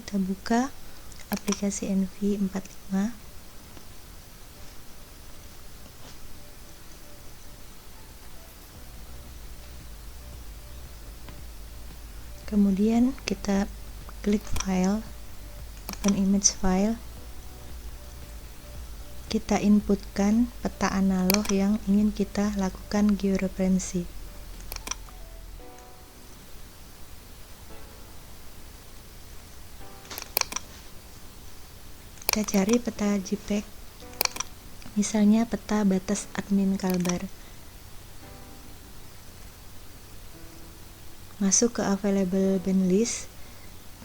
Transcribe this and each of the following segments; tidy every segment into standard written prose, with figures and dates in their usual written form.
kita buka aplikasi NV45. Kemudian kita klik file, open image file. Kita inputkan peta analog yang ingin kita lakukan georeferensi. Kita cari peta JPEG, misalnya peta batas admin Kalbar. Masuk ke available band list,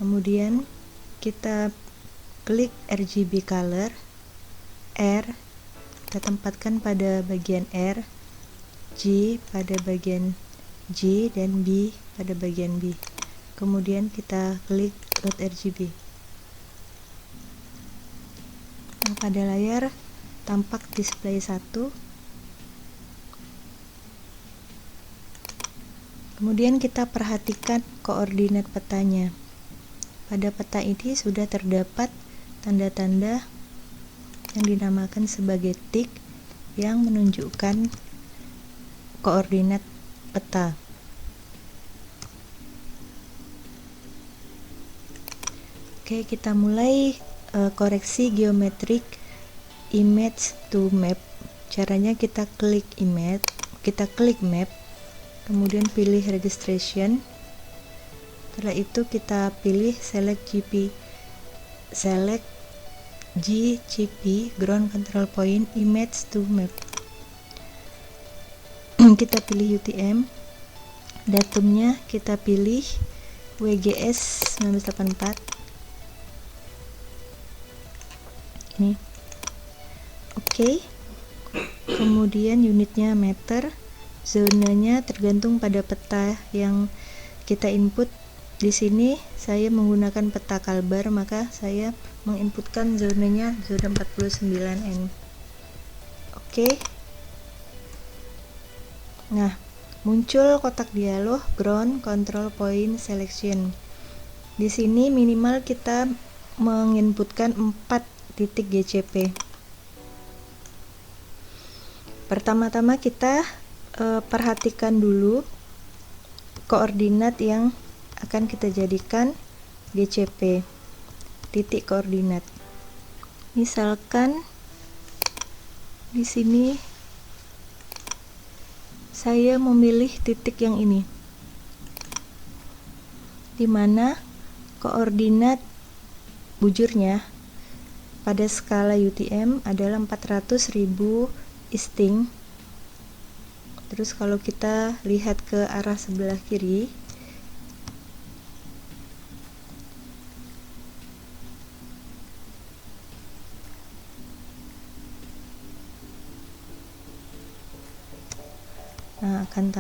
kemudian kita klik RGB color, R kita tempatkan pada bagian R, G pada bagian G, dan B pada bagian B. Kemudian kita klik load RGB. Nah, pada layar tampak display 1. Kemudian kita perhatikan koordinat petanya. Pada peta ini sudah terdapat tanda-tanda yang dinamakan sebagai tik yang menunjukkan koordinat peta. Oke, kita mulai koreksi geometrik image to map. Caranya kita klik image, kita klik map, kemudian pilih registration. Setelah itu kita pilih select GCP ground control point image to map. Kita pilih UTM, datumnya kita pilih WGS 1984 ini. Oke. Kemudian unitnya meter, zonanya tergantung pada peta yang kita input. Di sini saya menggunakan peta Kalbar, maka saya menginputkan zonanya zona 49N. Oke. Nah, muncul kotak dialog ground control point selection. Di sini minimal kita menginputkan 4 titik GCP. Pertama-tama kita perhatikan dulu koordinat yang akan kita jadikan GCP, titik koordinat. Misalkan di sini saya memilih titik yang ini, di mana koordinat bujurnya pada skala UTM adalah 400.000 isting. Terus kalau kita lihat ke arah sebelah kiri, nah akan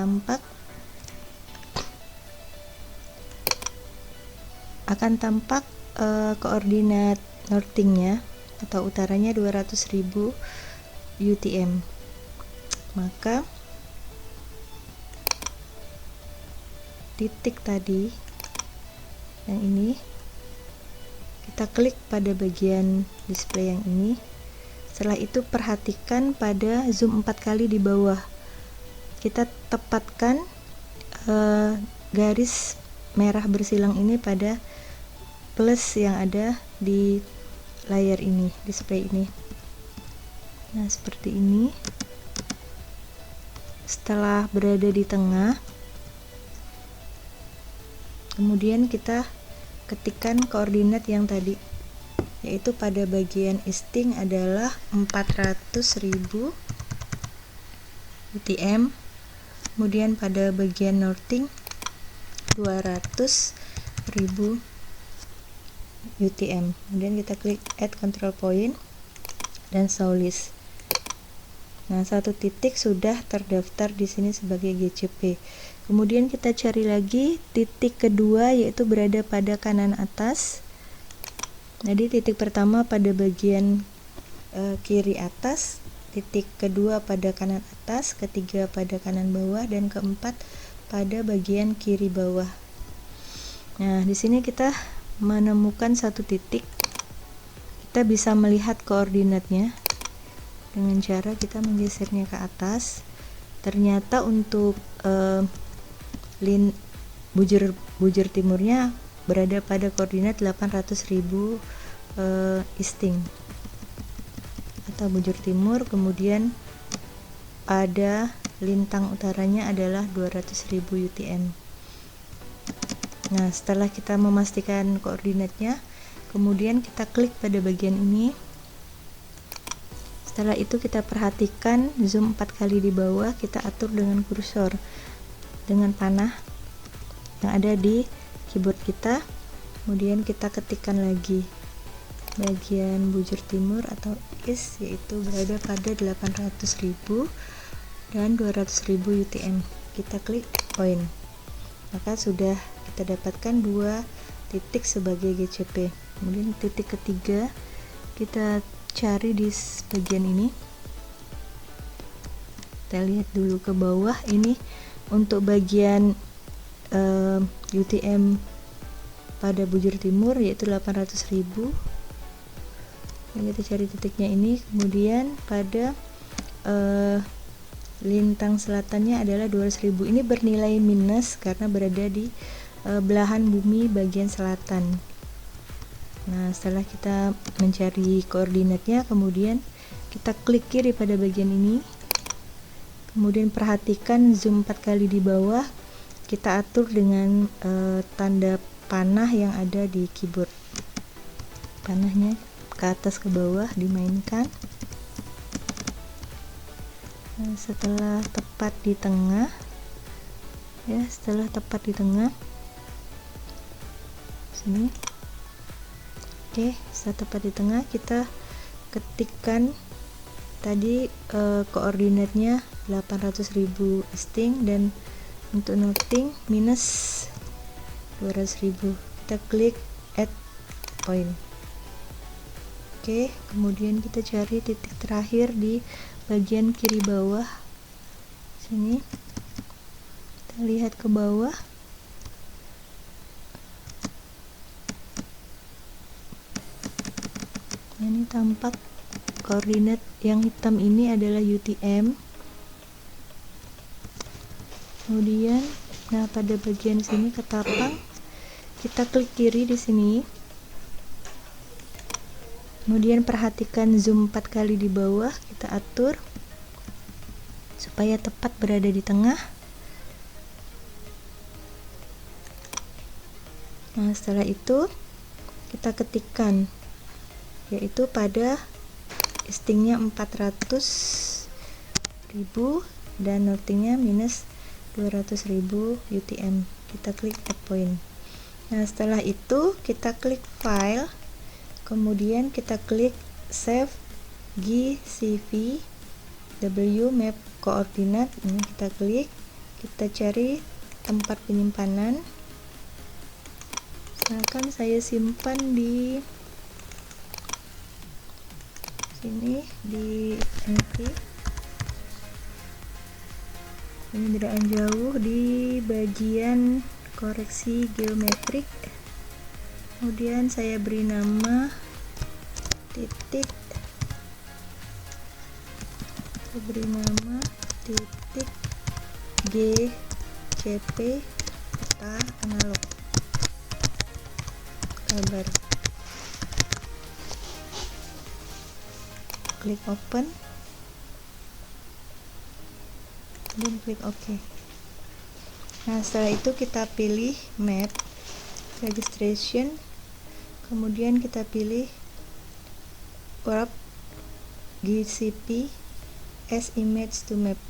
tampak koordinat northingnya atau utaranya 200.000 UTM. Maka titik tadi yang ini kita klik pada bagian display yang ini. Setelah itu perhatikan pada zoom 4 kali di bawah. Kita tepatkan garis merah bersilang ini pada plus yang ada di layar ini, display ini. Nah, seperti ini. Setelah berada di tengah, kemudian kita ketikkan koordinat yang tadi, yaitu pada bagian isting adalah 400.000 UTM, kemudian pada bagian northing 200.000 UTM. Kemudian kita klik add control point dan show list. Nah, satu titik sudah terdaftar di sini sebagai GCP. Kemudian kita cari lagi titik kedua, yaitu berada pada kanan atas. Jadi titik pertama pada bagian kiri atas, titik kedua pada kanan atas, ketiga pada kanan bawah, dan keempat pada bagian kiri bawah. Nah, di sini kita menemukan satu titik, kita bisa melihat koordinatnya dengan cara kita menggesernya ke atas. Ternyata untuk bujur timurnya berada pada koordinat 800.000 easting atau bujur timur, kemudian pada lintang utaranya adalah 200.000 UTM. Nah, setelah kita memastikan koordinatnya, kemudian kita klik pada bagian ini. Setelah itu kita perhatikan zoom 4 kali di bawah, kita atur dengan kursor dengan panah yang ada di keyboard kita. Kemudian kita ketikkan lagi bagian bujur timur atau east, yaitu berada pada 800.000 dan 200.000 UTM. Kita klik point, maka sudah kita dapatkan 2 titik sebagai GCP. Kemudian titik ketiga kita cari di bagian ini. Kita lihat dulu ke bawah, ini untuk bagian UTM pada bujur timur yaitu 800.000. Yang kita cari titiknya ini. Kemudian pada lintang selatannya adalah 200.000. Ini bernilai minus karena berada di belahan bumi bagian selatan. Nah, setelah kita mencari koordinatnya, kemudian kita klik kiri pada bagian ini. Kemudian perhatikan zoom 4 kali di bawah, kita atur dengan tanda panah yang ada di keyboard. Panahnya ke atas ke bawah dimainkan. Nah, setelah tepat di tengah, sini. Oke, setelah tepat di tengah, kita ketikkan tadi koordinatnya 800.000 easting dan untuk northing minus 200.000. Kita klik add point. Oke, kemudian kita cari titik terakhir di bagian kiri bawah sini. Kita lihat ke bawah. Ini tampak koordinat yang hitam ini adalah UTM. Kemudian, nah pada bagian sini ketapang, kita klik kiri di sini. Kemudian perhatikan zoom 4 kali di bawah, kita atur supaya tepat berada di tengah. Nah, setelah itu kita ketikkan, yaitu pada eastingnya 400.000 dan northingnya minus 200.000 UTM. Kita klik add point. Nah, setelah itu kita klik file, kemudian kita klik save GCV map koordinat. Ini kita klik, kita cari tempat penyimpanan. Misalkan saya simpan di sini di NT, penginderaan jauh di bagian koreksi geometrik. Kemudian saya beri nama titik, GCP peta analog kabar. Klik open dan klik OK. Nah, setelah itu kita pilih map registration, kemudian kita pilih warp GCP as image to map.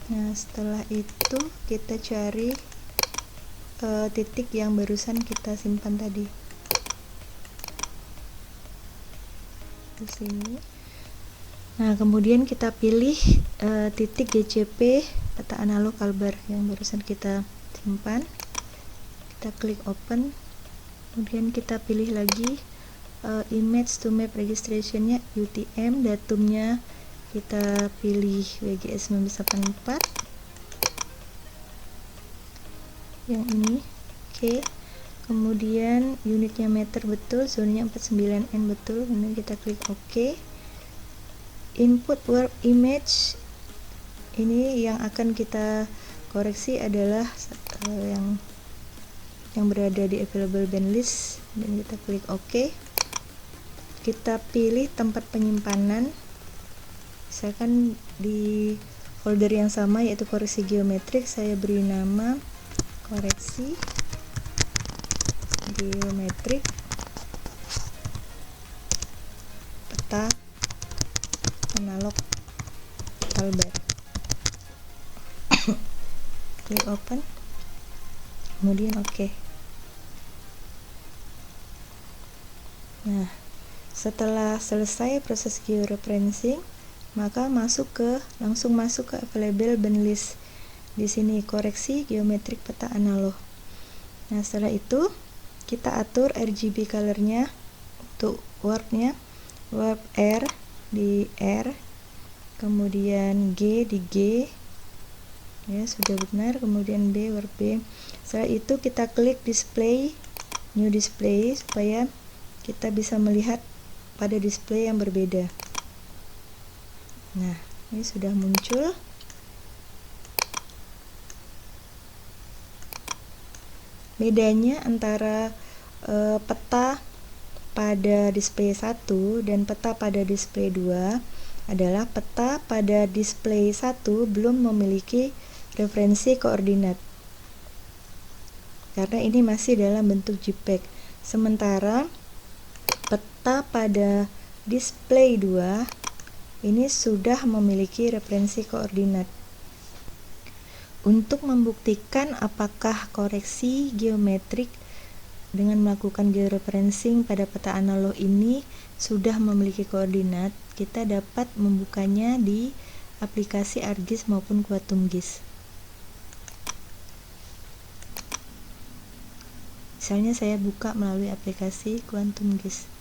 Nah, setelah itu kita cari titik yang barusan kita simpan tadi di sini. Nah, kemudian kita pilih titik GCP peta analog kalbar yang barusan kita simpan. Kita klik open, kemudian kita pilih lagi image to map registrationnya UTM, datumnya kita pilih WGS 1984 yang ini. Oke, kemudian unitnya meter betul, zonanya 49N betul, kemudian kita klik OK. Input warp image, ini yang akan kita koreksi adalah yang berada di available band list, dan kita klik OK. Kita pilih tempat penyimpanan, misalkan di folder yang sama yaitu koreksi geometrik, saya beri nama koreksi geometrik peta analog kalbar. Klik open, kemudian OK. Nah, setelah selesai proses georeferencing, maka langsung masuk ke available band list. Di sini koreksi geometrik peta analog. Nah, setelah itu kita atur RGB colornya untuk warpnya, warp R di R, kemudian G di G, ya sudah benar, kemudian B warp B. Setelah itu kita klik display, new display, supaya kita bisa melihat pada display yang berbeda. Nah, ini sudah muncul. Bedanya antara peta pada display 1 dan peta pada display 2 adalah peta pada display 1 belum memiliki referensi koordinat, karena ini masih dalam bentuk JPEG. Sementara peta pada display 2 ini sudah memiliki referensi koordinat. Untuk membuktikan apakah koreksi geometrik dengan melakukan georeferencing pada peta analog ini sudah memiliki koordinat, kita dapat membukanya di aplikasi ArcGIS maupun QuantumGIS. Misalnya saya buka melalui aplikasi QuantumGIS.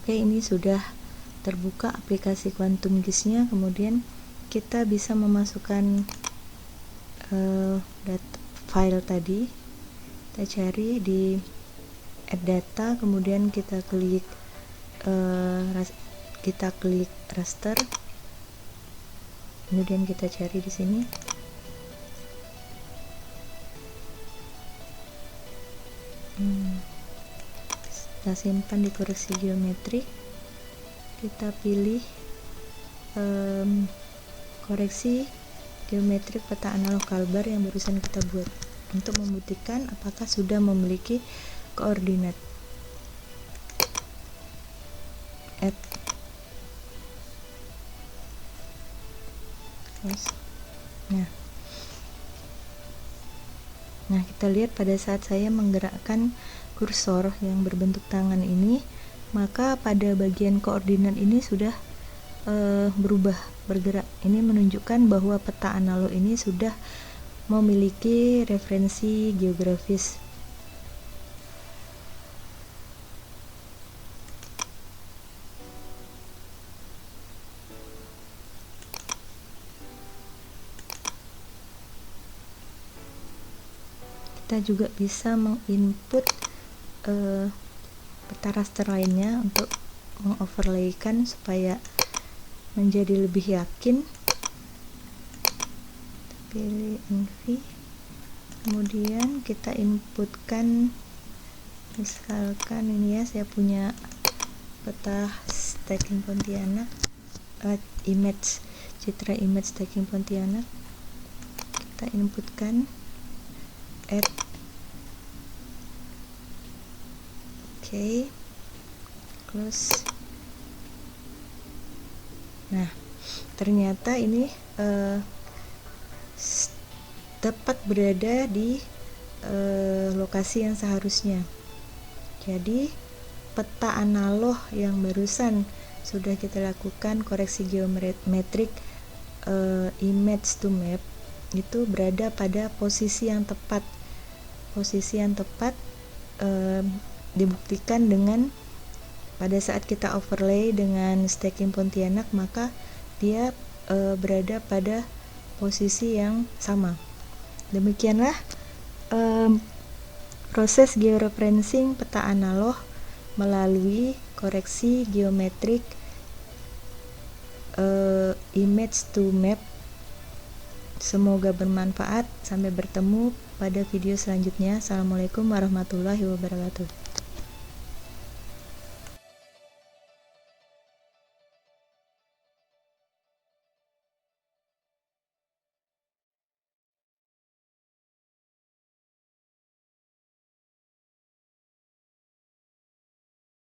Oke, ini sudah terbuka aplikasi QuantumGIS-nya. Kemudian kita bisa memasukkan file tadi. Kita cari di add data, kemudian kita klik raster, kemudian kita cari di sini. Kita simpan di koreksi geometrik, kita pilih koreksi geometrik peta analog kalbar yang barusan kita buat untuk membuktikan apakah sudah memiliki koordinat. Add. Nah, kita lihat pada saat saya menggerakkan kursor yang berbentuk tangan ini, maka pada bagian koordinat ini sudah bergerak. Ini menunjukkan bahwa peta analog ini sudah memiliki referensi geografis. Kita juga bisa menginput peta raster lainnya untuk mengoverlaykan supaya menjadi lebih yakin. Pilih NV, kemudian kita inputkan, misalkan ini ya, saya punya peta stacking Pontianak, citra image stacking Pontianak. Kita inputkan add. Oke, close. Nah, ternyata ini tepat berada di lokasi yang seharusnya. Jadi peta analog yang barusan sudah kita lakukan koreksi geometrik image to map itu berada pada posisi yang tepat. Posisi yang tepat dibuktikan dengan pada saat kita overlay dengan stacking Pontianak, maka dia berada pada posisi yang sama. Demikianlah proses georeferencing peta analog melalui koreksi geometrik image to map. Semoga bermanfaat. Sampai bertemu pada video selanjutnya. Assalamualaikum warahmatullahi wabarakatuh.